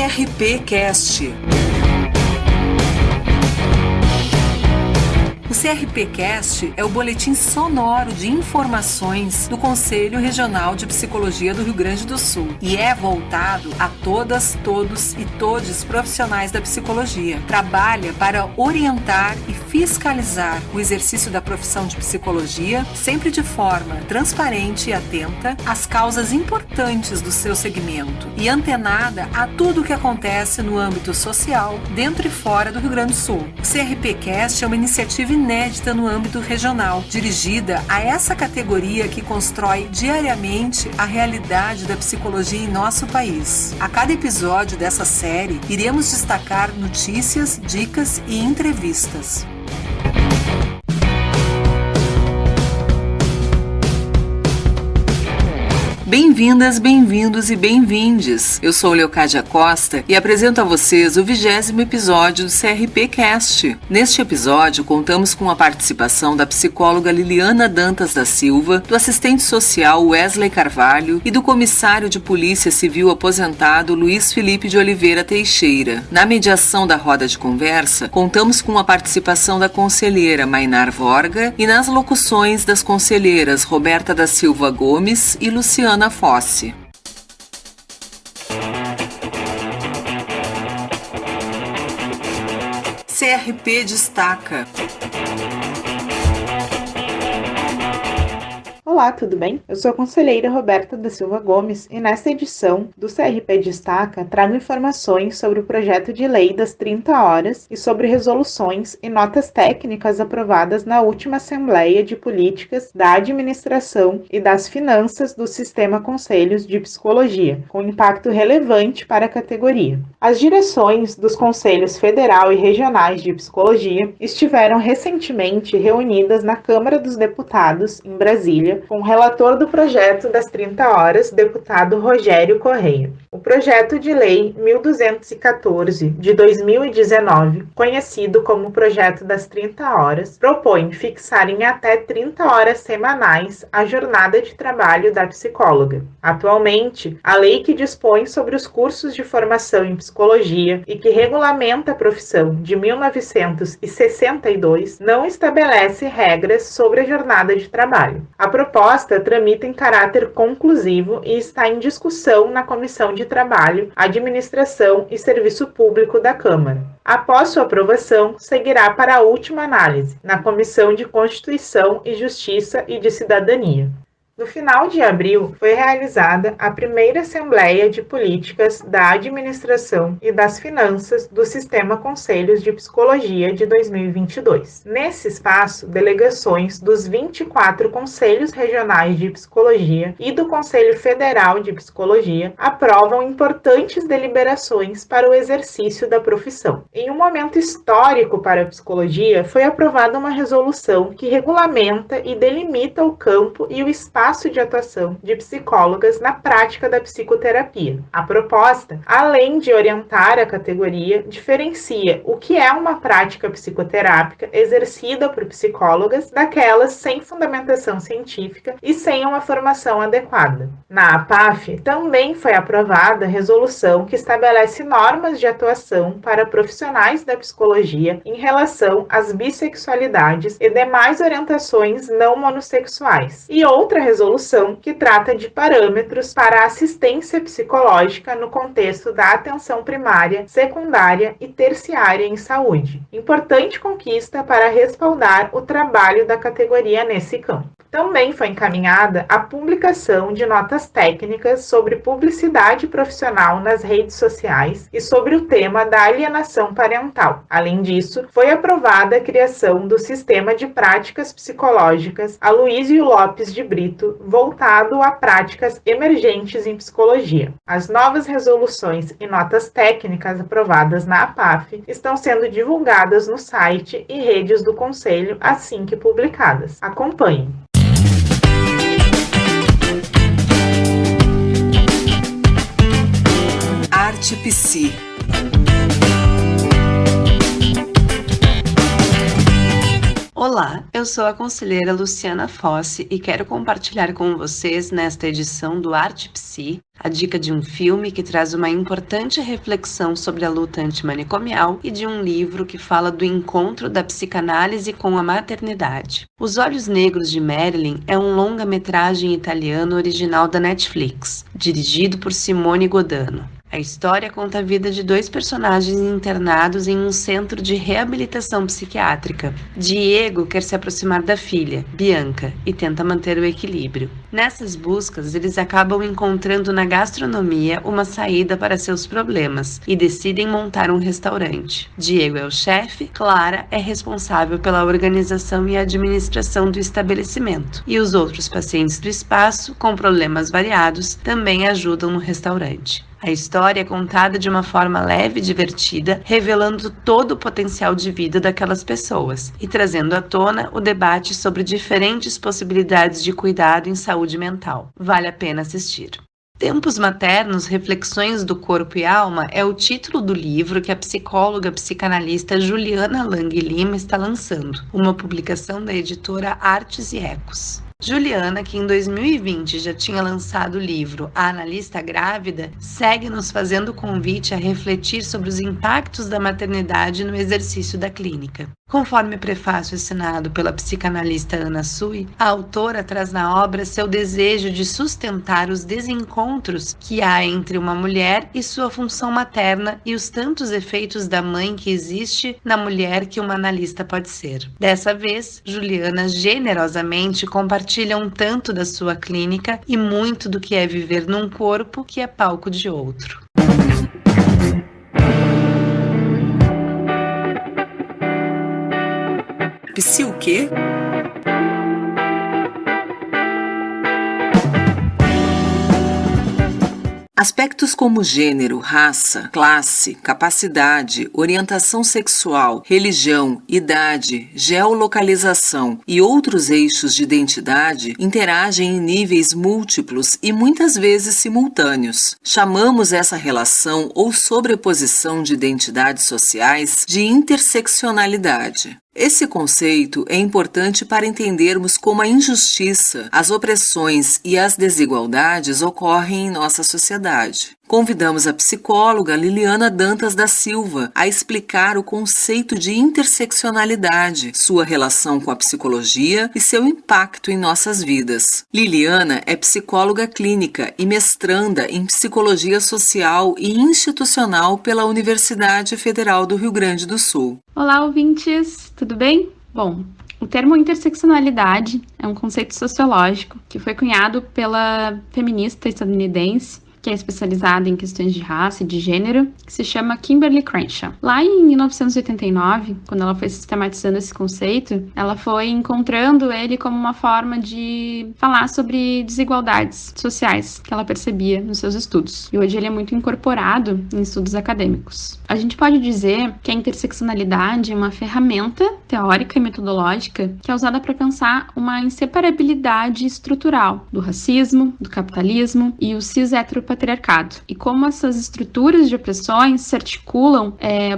CRP Cast. O CRP Cast é o boletim sonoro de informações do Conselho Regional de Psicologia do Rio Grande do Sul e é voltado a todas, todos e todes profissionais da psicologia. Trabalha para orientar e fiscalizar o exercício da profissão de psicologia, sempre de forma transparente e atenta às causas importantes do seu segmento e antenada a tudo o que acontece no âmbito social, dentro e fora do Rio Grande do Sul. O CRP Cast é uma iniciativa inédita no âmbito regional, dirigida a essa categoria que constrói diariamente a realidade da psicologia em nosso país. A cada episódio dessa série, iremos destacar notícias, dicas e entrevistas. Bem-vindas, bem-vindos e bem-vindes. Eu sou Leocádia Costa e apresento a vocês o 20º episódio do CRP Cast. Neste episódio, contamos com a participação da psicóloga Liliana Dantas da Silva, do assistente social Wesley Carvalho e do comissário de Polícia Civil aposentado Luiz Felipe de Oliveira Teixeira. Na mediação da roda de conversa, contamos com a participação da conselheira Mainar Vorga e nas locuções das conselheiras Roberta da Silva Gomes e Luciana Fossi. CRP destaca. Olá, tudo bem? Eu sou a conselheira Roberta da Silva Gomes e nesta edição do CRP Destaca trago informações sobre o projeto de lei das 30 horas e sobre resoluções e notas técnicas aprovadas na última Assembleia de Políticas da Administração e das Finanças do Sistema Conselhos de Psicologia, com impacto relevante para a categoria. As direções dos Conselhos Federal e Regionais de Psicologia estiveram recentemente reunidas na Câmara dos Deputados, em Brasília, com o relator do projeto das 30 horas, deputado Rogério Correia. O projeto de lei 1214 de 2019, conhecido como Projeto das 30 horas, propõe fixar em até 30 horas semanais a jornada de trabalho da psicóloga. Atualmente, a lei que dispõe sobre os cursos de formação em psicologia e que regulamenta a profissão de 1962 não estabelece regras sobre a jornada de trabalho. A proposta tramita em caráter conclusivo e está em discussão na Comissão de Trabalho, Administração e Serviço Público da Câmara. Após sua aprovação, seguirá para a última análise, na Comissão de Constituição e Justiça e de Cidadania. No final de abril, foi realizada a primeira Assembleia de Políticas da Administração e das Finanças do Sistema Conselhos de Psicologia de 2022. Nesse espaço, delegações dos 24 Conselhos Regionais de Psicologia e do Conselho Federal de Psicologia aprovam importantes deliberações para o exercício da profissão. Em um momento histórico para a psicologia, foi aprovada uma resolução que regulamenta e delimita o campo e o espaço de atuação de psicólogas na prática da psicoterapia. A proposta, além de orientar a categoria, diferencia o que é uma prática psicoterápica exercida por psicólogas daquelas sem fundamentação científica e sem uma formação adequada. Na APAF, também foi aprovada a resolução que estabelece normas de atuação para profissionais da psicologia em relação às bissexualidades e demais orientações não monossexuais, e outra resolução que trata de parâmetros para a assistência psicológica no contexto da atenção primária, secundária e terciária em saúde. Importante conquista para respaldar o trabalho da categoria nesse campo. Também foi encaminhada a publicação de notas técnicas sobre publicidade profissional nas redes sociais e sobre o tema da alienação parental. Além disso, foi aprovada a criação do Sistema de Práticas Psicológicas Aloísio Lopes de Brito, voltado a práticas emergentes em psicologia. As novas resoluções e notas técnicas aprovadas na APAF estão sendo divulgadas no site e redes do Conselho assim que publicadas. Acompanhe. Arte Psi. Olá, eu sou a conselheira Luciana Fossi e quero compartilhar com vocês, nesta edição do Arte Psi, a dica de um filme que traz uma importante reflexão sobre a luta antimanicomial e de um livro que fala do encontro da psicanálise com a maternidade. Os Olhos Negros de Marilyn é um longa-metragem italiano original da Netflix, dirigido por Simone Godano. A história conta a vida de dois personagens internados em um centro de reabilitação psiquiátrica. Diego quer se aproximar da filha, Bianca, e tenta manter o equilíbrio. Nessas buscas, eles acabam encontrando na gastronomia uma saída para seus problemas e decidem montar um restaurante. Diego é o chefe, Clara é responsável pela organização e administração do estabelecimento, e os outros pacientes do espaço, com problemas variados, também ajudam no restaurante. A história é contada de uma forma leve e divertida, revelando todo o potencial de vida daquelas pessoas e trazendo à tona o debate sobre diferentes possibilidades de cuidado em saúde mental. Vale a pena assistir. Tempos Maternos, Reflexões do Corpo e Alma é o título do livro que a psicóloga psicanalista Juliana Lang Lima está lançando, uma publicação da editora Artes e Ecos. Juliana, que em 2020 já tinha lançado o livro A Analista Grávida, segue nos fazendo convite a refletir sobre os impactos da maternidade no exercício da clínica. Conforme o prefácio assinado pela psicanalista Ana Sui, a autora traz na obra seu desejo de sustentar os desencontros que há entre uma mulher e sua função materna e os tantos efeitos da mãe que existe na mulher que uma analista pode ser. Dessa vez, Juliana generosamente compartilha um tanto da sua clínica e muito do que é viver num corpo que é palco de outro. Psi o quê? Aspectos como gênero, raça, classe, capacidade, orientação sexual, religião, idade, geolocalização e outros eixos de identidade interagem em níveis múltiplos e muitas vezes simultâneos. Chamamos essa relação ou sobreposição de identidades sociais de interseccionalidade. Esse conceito é importante para entendermos como a injustiça, as opressões e as desigualdades ocorrem em nossa sociedade. Convidamos a psicóloga Liliana Dantas da Silva a explicar o conceito de interseccionalidade, sua relação com a psicologia e seu impacto em nossas vidas. Liliana é psicóloga clínica e mestranda em psicologia social e institucional pela Universidade Federal do Rio Grande do Sul. Olá, ouvintes, tudo bem? Bom, o termo interseccionalidade é um conceito sociológico que foi cunhado pela feminista estadunidense que é especializada em questões de raça e de gênero, que se chama Kimberly Crenshaw. Lá em 1989, quando ela foi sistematizando esse conceito, ela foi encontrando ele como uma forma de falar sobre desigualdades sociais que ela percebia nos seus estudos. E hoje ele é muito incorporado em estudos acadêmicos. A gente pode dizer que a interseccionalidade é uma ferramenta teórica e metodológica que é usada para pensar uma inseparabilidade estrutural do racismo, do capitalismo e o cis-heteropatriarcado, e como essas estruturas de opressões se articulam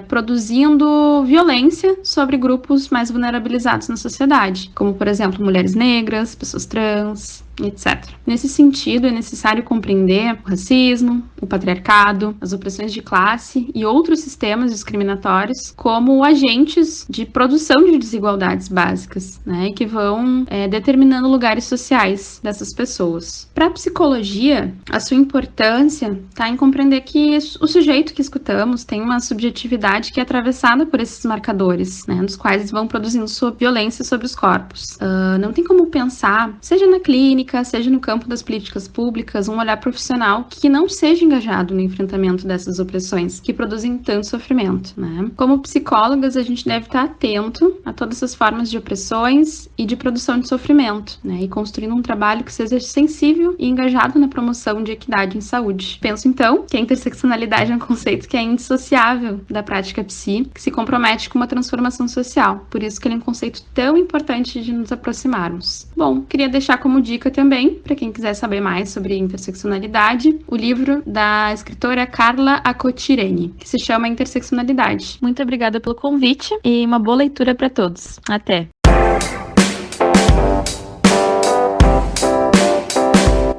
produzindo violência sobre grupos mais vulnerabilizados na sociedade, como, por exemplo, mulheres negras, pessoas trans, etc. Nesse sentido, é necessário compreender o racismo, o patriarcado, as opressões de classe e outros sistemas discriminatórios como agentes de produção de desigualdades básicas, né, que vão determinando lugares sociais dessas pessoas. Para a psicologia, a sua importância está em compreender que o sujeito que escutamos tem uma subjetividade que é atravessada por esses marcadores, né, nos quais vão produzindo sua violência sobre os corpos. Não tem como pensar, seja na clínica, seja no campo das políticas públicas, um olhar profissional que não seja engajado no enfrentamento dessas opressões que produzem tanto sofrimento, né? Como psicólogas, a gente deve estar atento a todas essas formas de opressões e de produção de sofrimento, né? E construindo um trabalho que seja sensível e engajado na promoção de equidade em saúde. Penso, então, que a interseccionalidade é um conceito que é indissociável da prática psi, que se compromete com uma transformação social. Por isso que ele é um conceito tão importante de nos aproximarmos. Bom, queria deixar como dica também, para quem quiser saber mais sobre interseccionalidade, o livro da escritora Carla Acotireni, que se chama Interseccionalidade. Muito obrigada pelo convite e uma boa leitura para todos. Até!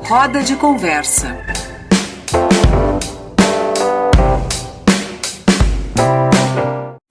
Roda de Conversa.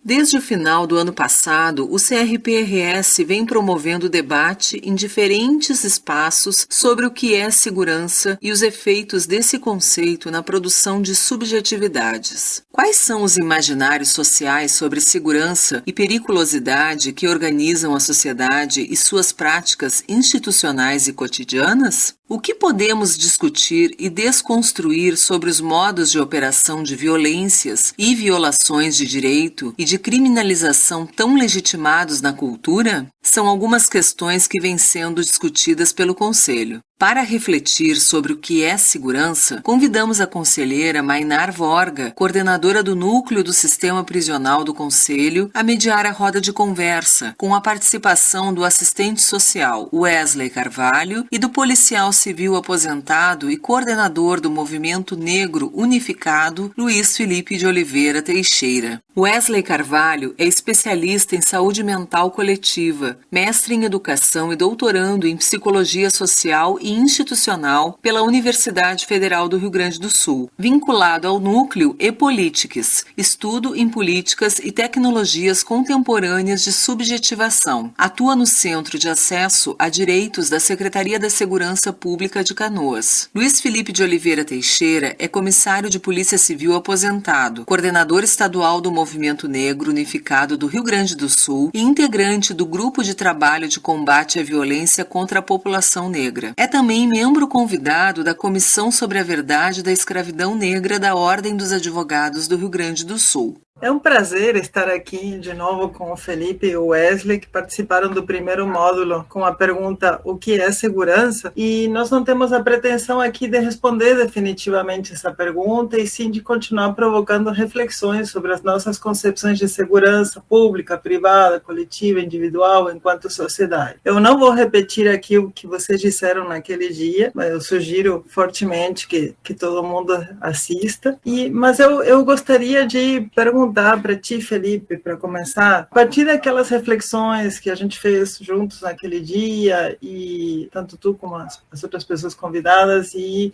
Desde o final do ano passado, o CRPRS vem promovendo debate em diferentes espaços sobre o que é segurança e os efeitos desse conceito na produção de subjetividades. Quais são os imaginários sociais sobre segurança e periculosidade que organizam a sociedade e suas práticas institucionais e cotidianas? O que podemos discutir e desconstruir sobre os modos de operação de violências e violações de direito e de criminalização tão legitimados na cultura? São algumas questões que vêm sendo discutidas pelo Conselho. Para refletir sobre o que é segurança, convidamos a conselheira Mainar Vorga, coordenadora do Núcleo do Sistema Prisional do Conselho, a mediar a roda de conversa, com a participação do assistente social Wesley Carvalho e do policial civil aposentado e coordenador do Movimento Negro Unificado, Luiz Felipe de Oliveira Teixeira. Wesley Carvalho é especialista em saúde mental coletiva, mestre em educação e doutorando em psicologia social e institucional pela Universidade Federal do Rio Grande do Sul, vinculado ao núcleo E-Politics, estudo em políticas e tecnologias contemporâneas de subjetivação. Atua no Centro de Acesso a Direitos da Secretaria da Segurança Pública de Canoas. Luiz Felipe de Oliveira Teixeira é comissário de Polícia Civil aposentado, coordenador estadual do Movimento Negro Unificado do Rio Grande do Sul e integrante do Grupo de Trabalho de Combate à Violência contra a População Negra. É também membro convidado da Comissão sobre a Verdade da Escravidão Negra da Ordem dos Advogados do Rio Grande do Sul. É um prazer estar aqui de novo com o Felipe e o Wesley, que participaram do primeiro módulo com a pergunta o que é segurança, e nós não temos a pretensão aqui de responder definitivamente essa pergunta, e sim de continuar provocando reflexões sobre as nossas concepções de segurança pública, privada, coletiva, individual, enquanto sociedade. Eu não vou repetir aqui o que vocês disseram naquele dia, mas eu sugiro fortemente que todo mundo assista, mas eu gostaria de perguntar para ti, Felipe, para começar, a partir daquelas reflexões que a gente fez juntos naquele dia, e tanto tu como as outras pessoas convidadas, e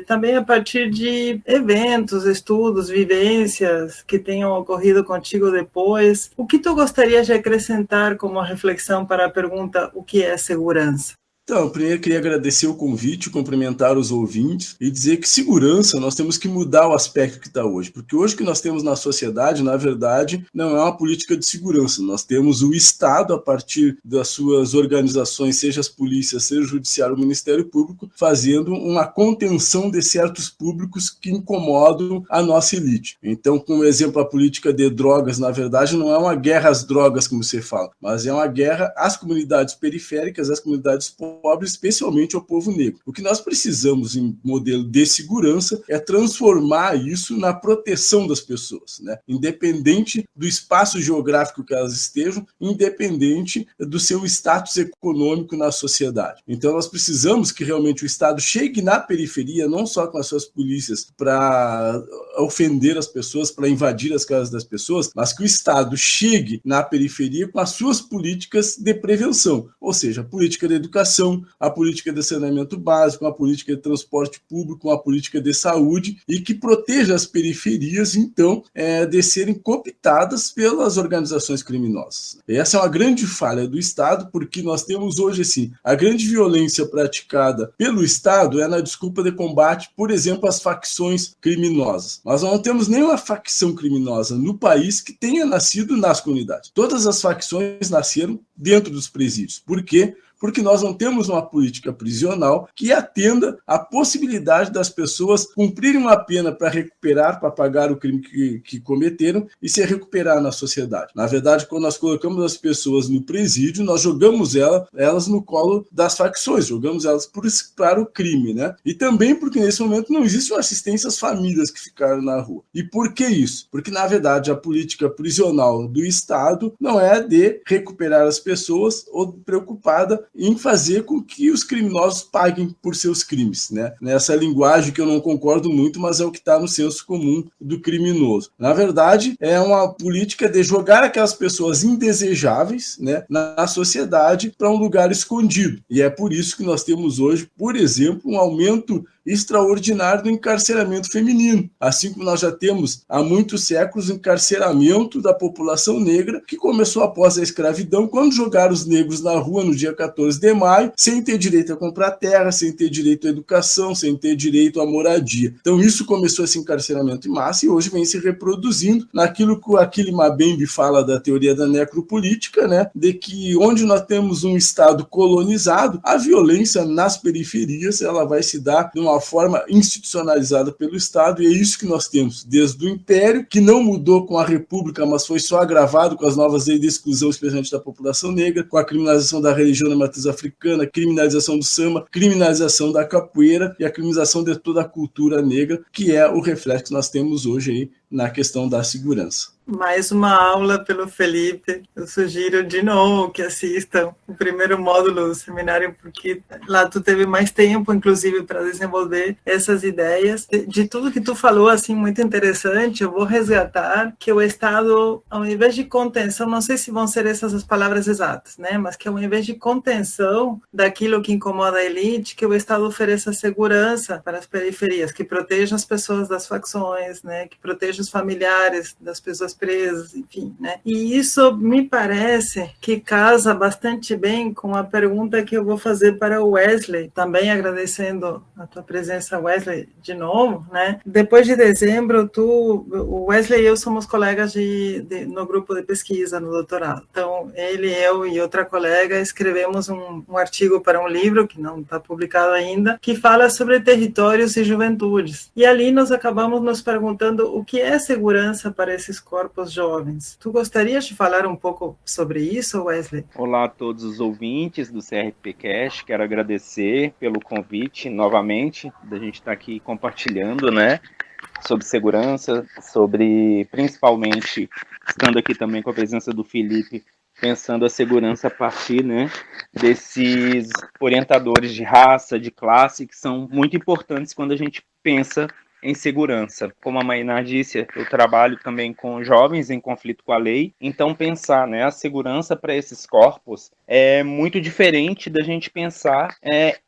também a partir de eventos, estudos, vivências que tenham ocorrido contigo depois, o que tu gostaria de acrescentar como reflexão para a pergunta o que é segurança? Então, primeiro queria agradecer o convite, cumprimentar os ouvintes e dizer que segurança nós temos que mudar o aspecto que está hoje, porque hoje o que nós temos na sociedade, na verdade, não é uma política de segurança, nós temos o Estado a partir das suas organizações, seja as polícias, seja o judiciário, o Ministério Público, fazendo uma contenção de certos públicos que incomodam a nossa elite. Então, como exemplo, a política de drogas, na verdade, não é uma guerra às drogas, como você fala, mas é uma guerra às comunidades periféricas, às comunidades pobres, especialmente ao povo negro. O que nós precisamos em modelo de segurança é transformar isso na proteção das pessoas, né? Independente do espaço geográfico que elas estejam, independente do seu status econômico na sociedade. Então nós precisamos que realmente o Estado chegue na periferia, não só com as suas polícias para ofender as pessoas, para invadir as casas das pessoas, mas que o Estado chegue na periferia com as suas políticas de prevenção, ou seja, a política de educação, a política de saneamento básico, a política de transporte público, a política de saúde, e que proteja as periferias, então, de serem cooptadas pelas organizações criminosas. Essa é uma grande falha do Estado, porque nós temos hoje, assim, a grande violência praticada pelo Estado é na desculpa de combate, por exemplo, às facções criminosas. Nós não temos nenhuma facção criminosa no país que tenha nascido nas comunidades. Todas as facções nasceram dentro dos presídios. Por quê? Porque nós não temos uma política prisional que atenda à possibilidade das pessoas cumprirem uma pena para recuperar, para pagar o crime que cometeram e se recuperar na sociedade. Na verdade, quando nós colocamos as pessoas no presídio, nós jogamos elas no colo das facções, jogamos elas para o crime, né? E também porque nesse momento não existe uma assistência às famílias que ficaram na rua. E por que isso? Porque, na verdade, a política prisional do Estado não é de recuperar as pessoas ou preocupada em fazer com que os criminosos paguem por seus crimes, né? Nessa linguagem que eu não concordo muito, mas é o que está no senso comum do criminoso. Na verdade, é uma política de jogar aquelas pessoas indesejáveis, né, na sociedade para um lugar escondido. E é por isso que nós temos hoje, por exemplo, um aumento extraordinário do encarceramento feminino, assim como nós já temos há muitos séculos o encarceramento da população negra, que começou após a escravidão, quando jogaram os negros na rua no dia 14 de maio, sem ter direito a comprar terra, sem ter direito à educação, sem ter direito à moradia. Então isso começou esse encarceramento em massa e hoje vem se reproduzindo naquilo que o Achille Mbembe fala da teoria da necropolítica, né, de que onde nós temos um Estado colonizado, a violência nas periferias ela vai se dar de uma forma institucionalizada pelo Estado, e é isso que nós temos desde o Império, que não mudou com a República, mas foi só agravado com as novas leis de exclusão, especialmente da população negra, com a criminalização da religião na matriz africana, criminalização do samba, criminalização da capoeira e a criminalização de toda a cultura negra, que é o reflexo que nós temos hoje aí na questão da segurança. Mais uma aula pelo Felipe. Eu sugiro de novo que assistam o primeiro módulo do seminário, porque lá tu teve mais tempo, inclusive, para desenvolver essas ideias. De tudo que tu falou, assim, muito interessante, eu vou resgatar que o Estado, ao invés de contenção, não sei se vão ser essas as palavras exatas, né? Mas que ao invés de contenção daquilo que incomoda a elite, que o Estado ofereça segurança para as periferias, que proteja as pessoas das facções, né? Que proteja os familiares das pessoas presas, enfim, né? E isso me parece que casa bastante bem com a pergunta que eu vou fazer para o Wesley, também agradecendo a tua presença, Wesley, de novo, né? Depois de dezembro, o Wesley e eu somos colegas no grupo de pesquisa, no doutorado. Então, ele, eu e outra colega escrevemos um artigo para um livro, que não está publicado ainda, que fala sobre territórios e juventudes. E ali nós acabamos nos perguntando o que é segurança para esses corpos jovens. Tu gostarias de falar um pouco sobre isso, Wesley? Olá a todos os ouvintes do CRPcast, quero agradecer pelo convite novamente, da gente estar aqui compartilhando, né, sobre segurança, sobre, principalmente, estando aqui também com a presença do Felipe, pensando a segurança a partir, né, desses orientadores de raça, de classe, que são muito importantes quando a gente pensa em segurança. Como a Mainá disse, eu trabalho também com jovens em conflito com a lei, então pensar, né, a segurança para esses corpos é muito diferente da gente pensar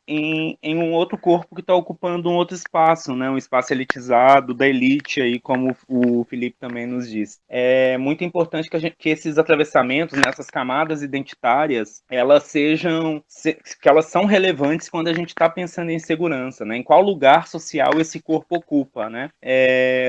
em um outro corpo que está ocupando um outro espaço, né, um espaço elitizado, da elite, aí, como o Felipe também nos disse. É muito importante que esses atravessamentos, né, essas camadas identitárias, que elas são relevantes quando a gente está pensando em segurança, né, em qual lugar social esse corpo ocupa. Né?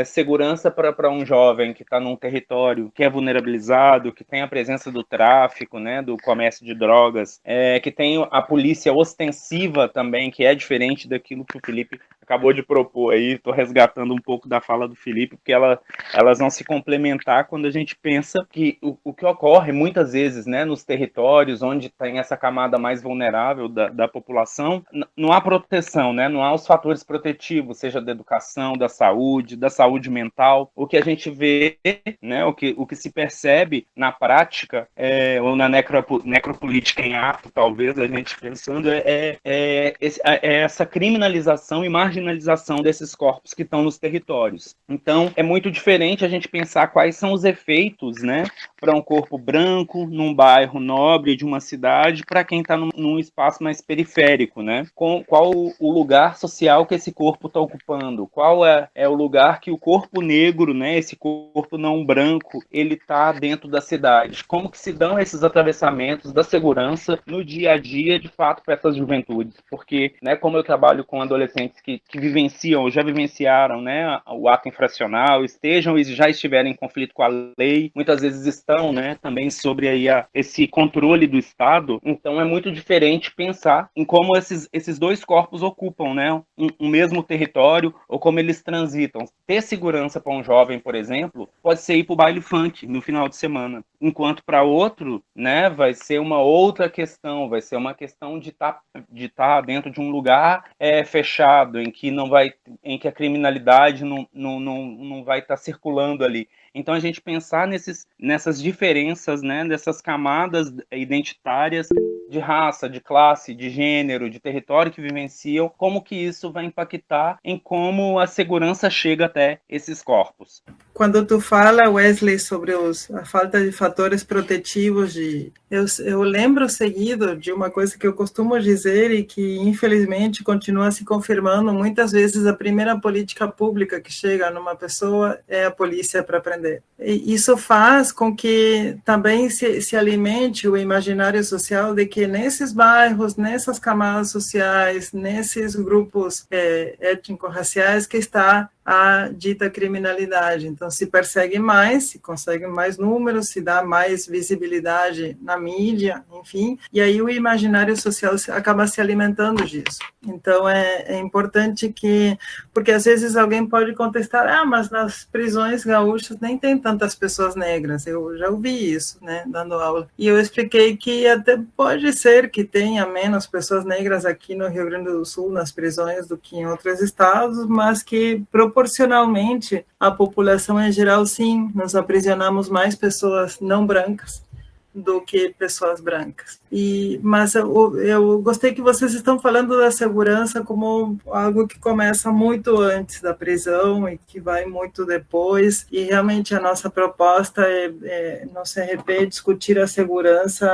Segurança para um jovem que está num território que é vulnerabilizado, que tem a presença do tráfico, né, do comércio de drogas, que tem a polícia ostensiva também, que é diferente daquilo que o Felipe acabou de propor aí. Estou resgatando um pouco da fala do Felipe, porque elas vão se complementar quando a gente pensa que o que ocorre muitas vezes, né, nos territórios onde tem essa camada mais vulnerável da população, não há proteção, né, não há os fatores protetivos, seja da educação, da saúde mental. O que a gente vê, né, o que se percebe na prática, ou na necropolítica em ato, talvez, a gente pensando, é essa criminalização e marginalização desses corpos que estão nos territórios. Então, é muito diferente a gente pensar quais são os efeitos, né, para um corpo branco, num bairro nobre de uma cidade, para quem está num espaço mais periférico, né? Qual o lugar social que esse corpo está ocupando? Qual é o lugar que o corpo negro, né, esse corpo não branco, ele está dentro da cidade? Como que se dão esses atravessamentos da segurança no dia a dia, de fato, para essas juventudes? Porque, né, como eu trabalho com adolescentes que vivenciam, ou já vivenciaram, né, o ato infracional, estejam e já estiverem em conflito com a lei, muitas vezes estão, né, também sobre aí esse controle do Estado. Então é muito diferente pensar em como esses dois corpos ocupam, né, um mesmo território, ou como eles transitam. Ter segurança para um jovem, por exemplo, pode ser ir para o baile funk no final de semana, enquanto para outro, né, vai ser uma outra questão, vai ser uma questão de estar dentro de um lugar fechado, em que a criminalidade não vai estar circulando ali. Então a gente pensar nessas diferenças, né, dessas camadas identitárias de raça, de classe, de gênero, de território que vivenciam, como que isso vai impactar em como a segurança chega até esses corpos. Quando tu fala, Wesley, sobre a falta de fatores protetivos, eu lembro seguido de uma coisa que eu costumo dizer e que, infelizmente, continua se confirmando. Muitas vezes, a primeira política pública que chega numa pessoa é a polícia para prender. E isso faz com que também se alimente o imaginário social de que nesses bairros, nessas camadas sociais, nesses grupos étnico-raciais que está a dita criminalidade. Então, se persegue mais, se consegue mais números, se dá mais visibilidade na mídia, enfim, e aí o imaginário social acaba se alimentando disso. Então, é importante porque às vezes alguém pode contestar, mas nas prisões gaúchas nem tem tantas pessoas negras. Eu já ouvi isso, né, dando aula. E eu expliquei que até pode ser que tenha menos pessoas negras aqui no Rio Grande do Sul, nas prisões, do que em outros estados, mas que proporcionalmente à população em geral, sim, nós aprisionamos mais pessoas não brancas do que pessoas brancas. Mas eu gostei que vocês estão falando da segurança como algo que começa muito antes da prisão e que vai muito depois, e realmente a nossa proposta no CRP discutir a segurança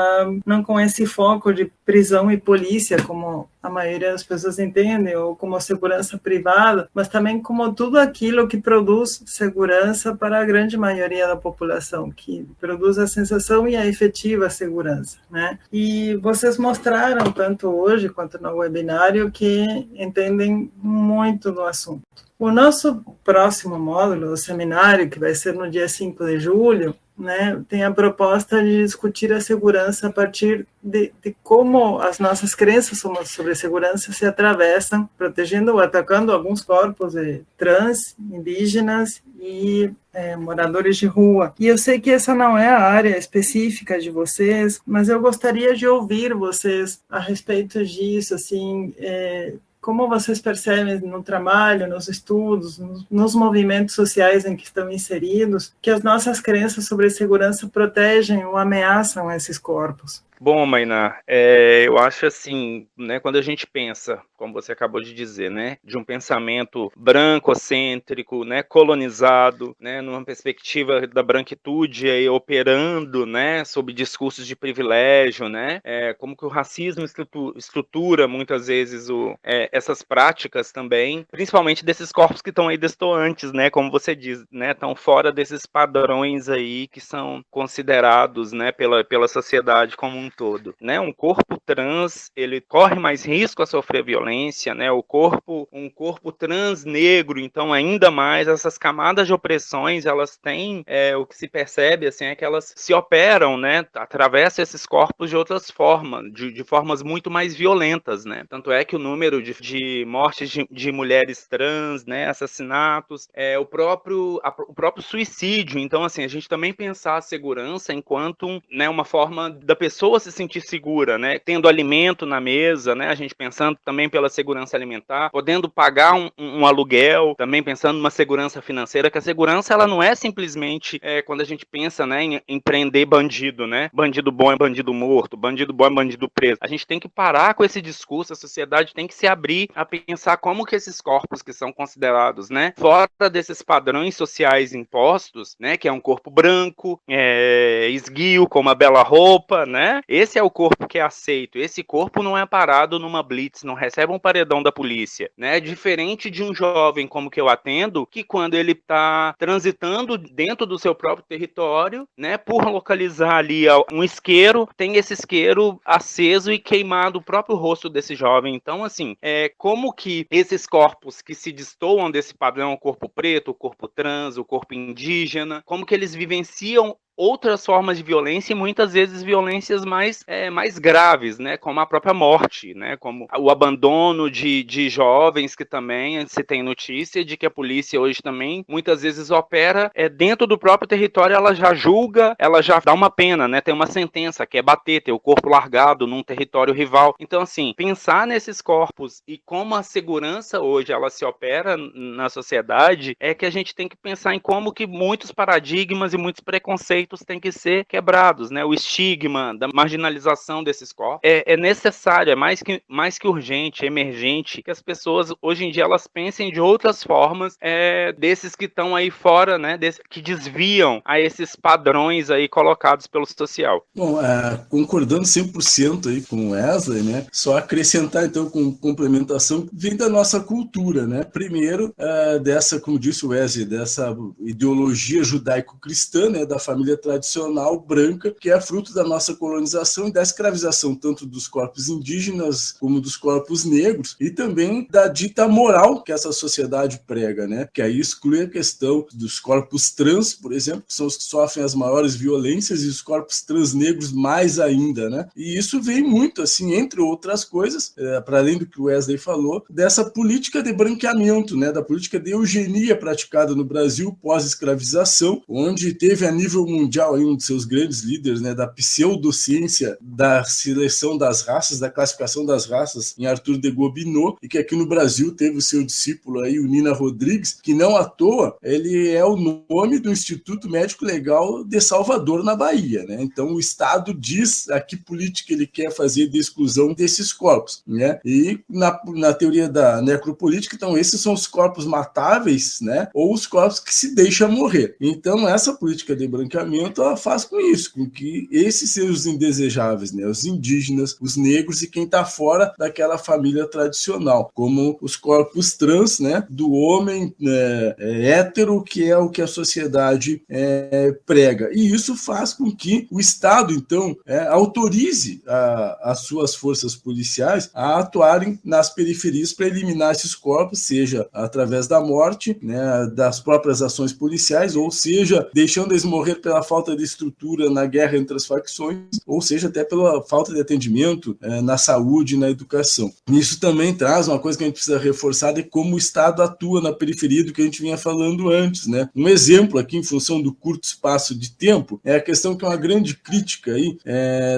não com esse foco de prisão e polícia, como a maioria das pessoas entendem, ou como segurança privada, mas também como tudo aquilo que produz segurança para a grande maioria da população, que produz a sensação e a efetiva segurança, né? E vocês mostraram, tanto hoje quanto no webinário, que entendem muito do assunto. O nosso próximo módulo, o seminário, que vai ser no dia 5 de julho, né, tem a proposta de discutir a segurança a partir de como as nossas crenças sobre segurança se atravessam, protegendo ou atacando alguns corpos trans, indígenas e moradores de rua. E eu sei que essa não é a área específica de vocês, mas eu gostaria de ouvir vocês a respeito disso, assim, como vocês percebem no trabalho, nos estudos, nos movimentos sociais em que estão inseridos, que as nossas crenças sobre segurança protegem ou ameaçam esses corpos? Bom, Mainá, eu acho assim, né, quando a gente pensa, como você acabou de dizer, né, de um pensamento brancocêntrico, né, colonizado, né, numa perspectiva da branquitude aí, operando, né, sob discursos de privilégio, né, como que o racismo estrutura muitas vezes essas práticas também, principalmente desses corpos que estão aí destoantes, né, como você diz, né, estão fora desses padrões aí que são considerados, né, pela sociedade como um todo, né? Um corpo trans, ele corre mais risco a sofrer violência, né? Um corpo trans negro, então ainda mais essas camadas de opressões, elas têm, o que se percebe, assim, é que elas se operam, né? Atravessam esses corpos de outras formas, de formas muito mais violentas, né? Tanto é que o número de mortes de mulheres trans, né? Assassinatos, o próprio suicídio, então, assim, a gente também pensar a segurança enquanto, né, uma forma da pessoa se sentir segura, né? Tendo alimento na mesa, né? A gente pensando também pela segurança alimentar, podendo pagar um aluguel, também pensando numa segurança financeira, que a segurança ela não é simplesmente quando a gente pensa, né, em prender bandido, né? Bandido bom é bandido morto, bandido bom é bandido preso. A gente tem que parar com esse discurso, a sociedade tem que se abrir a pensar como que esses corpos que são considerados, né, fora desses padrões sociais impostos, né, que é um corpo branco, esguio, com uma bela roupa, né? Esse é o corpo que é aceito. Esse corpo não é parado numa blitz, não recebe um paredão da polícia, né? Diferente de um jovem como que eu atendo, que quando ele está transitando dentro do seu próprio território, né, por localizar ali um isqueiro, tem esse isqueiro aceso e queimado o próprio rosto desse jovem. Então, assim, como que esses corpos que se destoam desse padrão, o corpo preto, o corpo trans, o corpo indígena, como que eles vivenciam outras formas de violência e muitas vezes violências mais graves, né, como a própria morte, né, como o abandono de jovens, que também se tem notícia de que a polícia hoje também muitas vezes opera dentro do próprio território, ela já julga, ela já dá uma pena, né, tem uma sentença que é bater, ter o corpo largado num território rival. Então, assim, pensar nesses corpos e como a segurança hoje ela se opera na sociedade, é que a gente tem que pensar em como que muitos paradigmas e muitos preconceitos preconceitos têm que ser quebrados, né? O estigma da marginalização desses corpos é necessário, é mais que urgente, emergente, que as pessoas hoje em dia elas pensem de outras formas desses que estão aí fora, né? Que desviam a esses padrões aí colocados pelo social. Bom, concordando 100% aí com o Wesley, né? Só acrescentar então com complementação, vem da nossa cultura, né? Primeiro, dessa, como disse o Wesley, dessa ideologia judaico-cristã, né? Da família tradicional branca, que é fruto da nossa colonização e da escravização tanto dos corpos indígenas como dos corpos negros, e também da dita moral que essa sociedade prega, né? Que aí exclui a questão dos corpos trans, por exemplo, que são os que sofrem as maiores violências, e os corpos trans negros mais ainda, né? E isso vem muito, assim, entre outras coisas, para além do que o Wesley falou, dessa política de branqueamento, né? Da política de eugenia praticada no Brasil pós-escravização, onde teve a nível mundial aí um de seus grandes líderes, né? Da pseudociência da seleção das raças, da classificação das raças, em Arthur de Gobineau, e que aqui no Brasil teve o seu discípulo aí, o Nina Rodrigues, que não à toa, ele é o nome do Instituto Médico Legal de Salvador, na Bahia, né? Então o Estado diz a que política ele quer fazer de exclusão desses corpos, né? E na teoria da necropolítica, então esses são os corpos matáveis, né? Ou os corpos que se deixam morrer. Então essa política de branqueamento, ela faz com isso, com que esses sejam os indesejáveis, né? Os indígenas, os negros e quem está fora daquela família tradicional, como os corpos trans, né? Do homem hétero, que é o que a sociedade prega. E isso faz com que o Estado, então, autorize as suas forças policiais a atuarem nas periferias para eliminar esses corpos, seja através da morte, né, das próprias ações policiais, ou seja, deixando eles morrer pela falta de estrutura na guerra entre as facções, ou seja, até pela falta de atendimento na saúde e na educação. Isso também traz uma coisa que a gente precisa reforçar de como o Estado atua na periferia, do que a gente vinha falando antes, né? Um exemplo aqui, em função do curto espaço de tempo, é a questão que é uma grande crítica aí,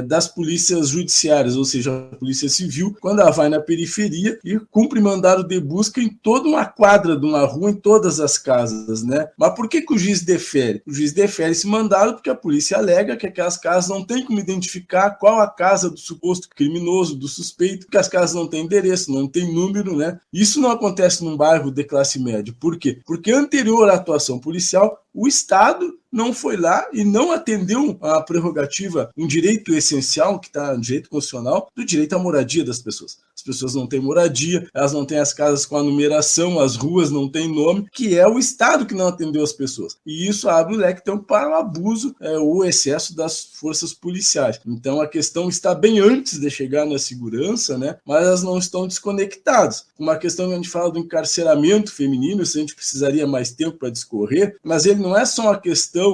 das polícias judiciárias, ou seja, a polícia civil, quando ela vai na periferia e cumpre mandado de busca em toda uma quadra de uma rua, em todas as casas, né? Mas por que o juiz defere? O juiz defere esse mandado porque a polícia alega que aquelas casas não tem como identificar qual a casa do suposto criminoso, do suspeito, que as casas não têm endereço, não tem número, né? Isso não acontece num bairro de classe média. Por quê? Porque anterior à atuação policial, o Estado não foi lá e não atendeu a prerrogativa, um direito essencial, que está no direito constitucional, do direito à moradia das pessoas. As pessoas não têm moradia, elas não têm as casas com a numeração, as ruas não têm nome, que é o Estado que não atendeu as pessoas. E isso abre o leque, então, para o abuso ou o excesso das forças policiais. Então, a questão está bem antes de chegar na segurança, né? Mas elas não estão desconectadas. Uma questão que a gente fala do encarceramento feminino, isso a gente precisaria mais tempo para discorrer, mas ele não é só uma questão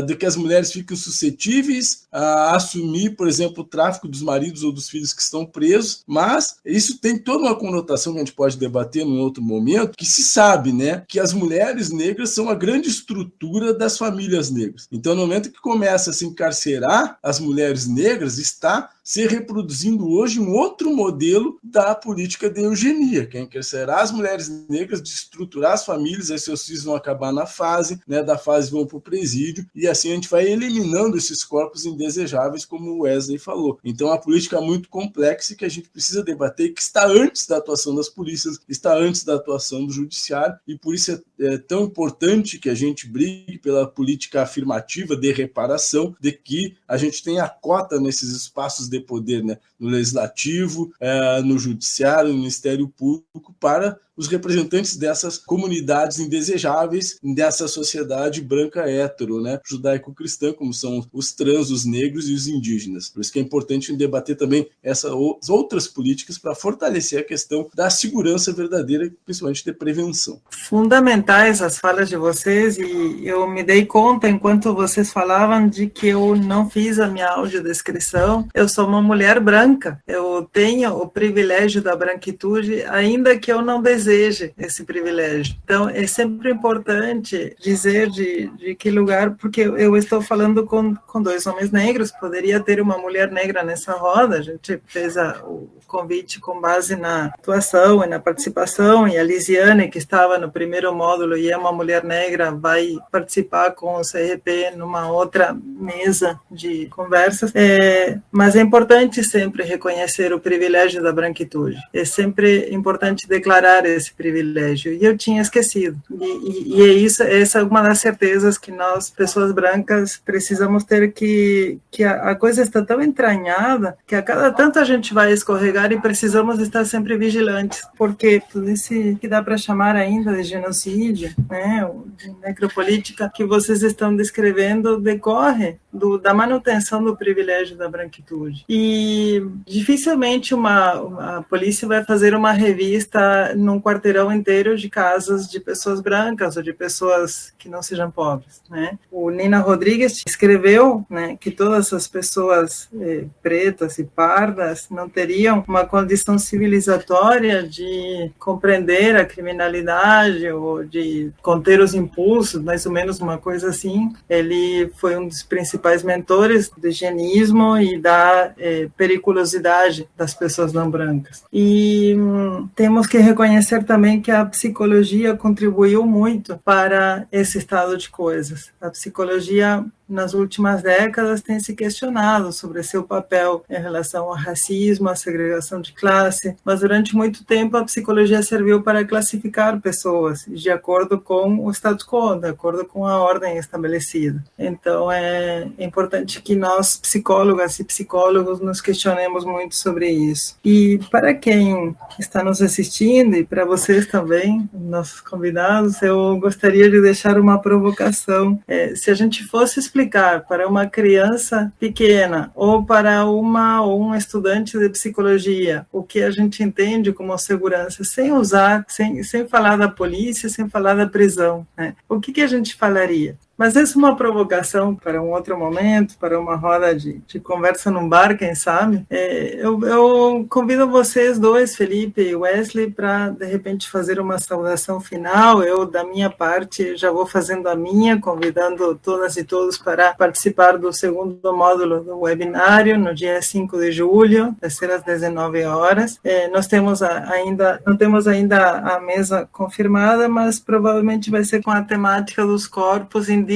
de que as mulheres ficam suscetíveis a assumir, por exemplo, o tráfico dos maridos ou dos filhos que estão presos, mas isso tem toda uma conotação que a gente pode debater num outro momento, que se sabe, né, que as mulheres negras são a grande estrutura das famílias negras. Então, no momento que começa a se encarcerar as mulheres negras, está se reproduzindo hoje um outro modelo da política de eugenia, que é encarcerar as mulheres negras, de estruturar as famílias, aí seus filhos vão acabar na fase, né, da fase vão para o presídio, e assim a gente vai eliminando esses corpos indesejáveis, como o Wesley falou. Então, é uma política muito complexa que a gente precisa debater, que está antes da atuação das polícias, está antes da atuação do judiciário, e por isso é tão importante que a gente brigue pela política afirmativa de reparação, de que a gente tenha cota nesses espaços de poder, né, no legislativo, no judiciário, no Ministério Público, para os representantes dessas comunidades indesejáveis dessa sociedade branca hétero, né, judaico-cristã, como são os trans, os negros e os indígenas. Por isso que é importante debater também essas outras políticas para fortalecer a questão da segurança verdadeira, principalmente de prevenção. Fundamentais as falas de vocês, e eu me dei conta, enquanto vocês falavam, de que eu não fiz a minha audiodescrição. Eu sou uma mulher branca, eu tenho o privilégio da branquitude, ainda que eu não deseje esse privilégio. Então, é sempre importante dizer de que lugar, porque eu estou falando com dois homens negros, poderia ter uma mulher negra nessa roda. A gente fez o convite com base na atuação e na participação, e a Lisiane, que estava no primeiro módulo e é uma mulher negra, vai participar com o CRP numa outra mesa de conversas. Mas é importante sempre reconhecer o privilégio da branquitude. É sempre importante declarar esse privilégio. E eu tinha esquecido. E é isso, essa é uma das certezas que nós, pessoas brancas, precisamos ter, que a coisa está tão entranhada que a cada tanto a gente vai escorregar e precisamos estar sempre vigilantes, porque tudo isso que dá para chamar ainda de genocídio, né, de necropolítica, que vocês estão descrevendo, decorre da manutenção do privilégio da branquitude. E dificilmente a polícia vai fazer uma revista num quarteirão inteiro de casos de pessoas brancas ou de pessoas que não sejam pobres, né? O Nina Rodrigues escreveu, né, que todas as pessoas pretas e pardas não teriam uma condição civilizatória de compreender a criminalidade ou de conter os impulsos, mais ou menos uma coisa assim. Ele foi um dos principais mentores do higienismo e da periculosidade das pessoas não brancas. E temos que reconhecer também que a psicologia contribuiu muito para esse estado de coisas. A psicologia, nas últimas décadas, tem se questionado sobre seu papel em relação ao racismo, à segregação de classe, mas durante muito tempo a psicologia serviu para classificar pessoas de acordo com o status quo, de acordo com a ordem estabelecida. Então é importante que nós, psicólogas e psicólogos, nos questionemos muito sobre isso. E para quem está nos assistindo e para vocês também, nossos convidados, eu gostaria de deixar uma provocação. Se a gente fosse explicar para uma criança pequena ou para um estudante de psicologia o que a gente entende como segurança, sem falar da polícia, sem falar da prisão, né? O que a gente falaria? Mas essa é uma provocação para um outro momento, para uma roda de conversa num bar, quem sabe. Eu convido vocês dois, Felipe e Wesley, para, de repente, fazer uma saudação final. Eu, da minha parte, já vou fazendo a minha, convidando todas e todos para participar do segundo módulo do webinário, no dia 5 de julho, vai ser às 19 horas. Nós não temos ainda a mesa confirmada, mas provavelmente vai ser com a temática dos corpos indígenas,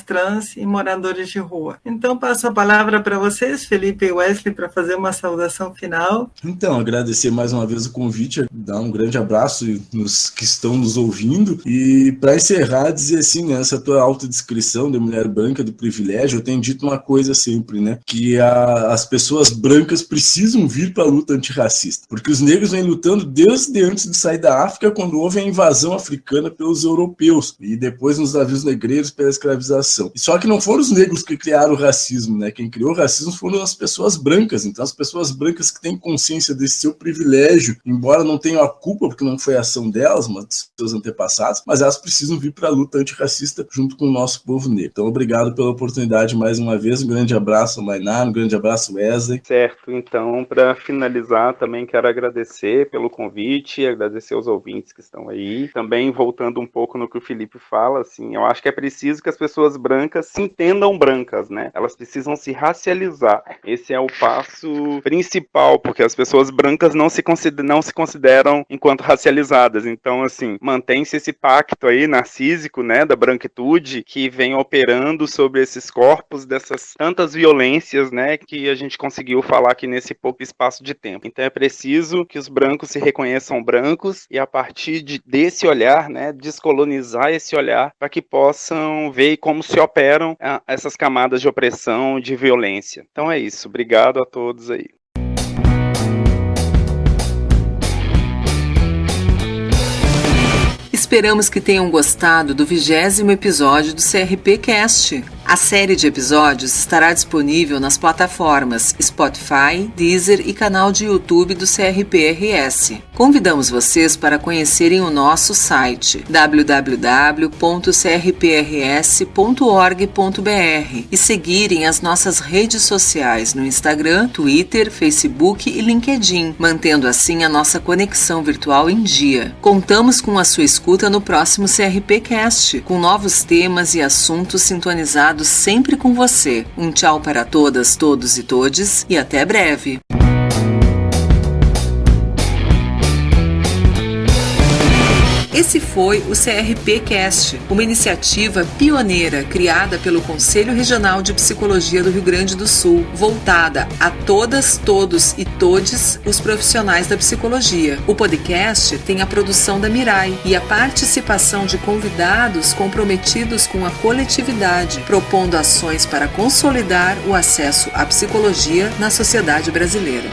trans e moradores de rua. Então, passo a palavra para vocês, Felipe e Wesley, para fazer uma saudação final. Então, agradecer mais uma vez o convite, dar um grande abraço nos que estão nos ouvindo, e para encerrar, dizer assim, nessa tua autodescrição de mulher branca, do privilégio, eu tenho dito uma coisa sempre, né, que as pessoas brancas precisam vir para a luta antirracista, porque os negros vêm lutando desde antes de sair da África, quando houve a invasão africana pelos europeus, e depois nos navios negreiros pela escravização. E só que não foram os negros que criaram o racismo, né? Quem criou o racismo foram as pessoas brancas. Então, as pessoas brancas que têm consciência desse seu privilégio, embora não tenham a culpa, porque não foi a ação delas, mas dos seus antepassados, mas elas precisam vir para a luta antirracista junto com o nosso povo negro. Então, obrigado pela oportunidade mais uma vez. Um grande abraço, Mainá, um grande abraço, Wesley. Certo. Então, para finalizar, também quero agradecer pelo convite, agradecer aos ouvintes que estão aí. Também, voltando um pouco no que o Felipe fala, assim, eu acho que é preciso que as pessoas brancas se entendam brancas, né? Elas precisam se racializar. Esse é o passo principal, porque as pessoas brancas não se consideram enquanto racializadas. Então, assim, mantém-se esse pacto aí narcísico, né, da branquitude, que vem operando sobre esses corpos, dessas tantas violências, né, que a gente conseguiu falar aqui nesse pouco espaço de tempo. Então, é preciso que os brancos se reconheçam brancos e, a partir desse olhar, né, descolonizar esse olhar para que possam ver como se operam essas camadas de opressão, de violência. Então é isso. Obrigado a todos aí. Esperamos que tenham gostado do 20º episódio do CRP Cast. A série de episódios estará disponível nas plataformas Spotify, Deezer e canal de YouTube do CRPRS. Convidamos vocês para conhecerem o nosso site www.crprs.org.br e seguirem as nossas redes sociais no Instagram, Twitter, Facebook e LinkedIn, mantendo assim a nossa conexão virtual em dia. Contamos com a sua escuta no próximo CRP Cast, com novos temas e assuntos sintonizados conectados sempre com você. Um tchau para todas, todos e todes e até breve. Esse foi o CRPcast, uma iniciativa pioneira criada pelo Conselho Regional de Psicologia do Rio Grande do Sul, voltada a todas, todos e todes os profissionais da psicologia. O podcast tem a produção da Mirai e a participação de convidados comprometidos com a coletividade, propondo ações para consolidar o acesso à psicologia na sociedade brasileira.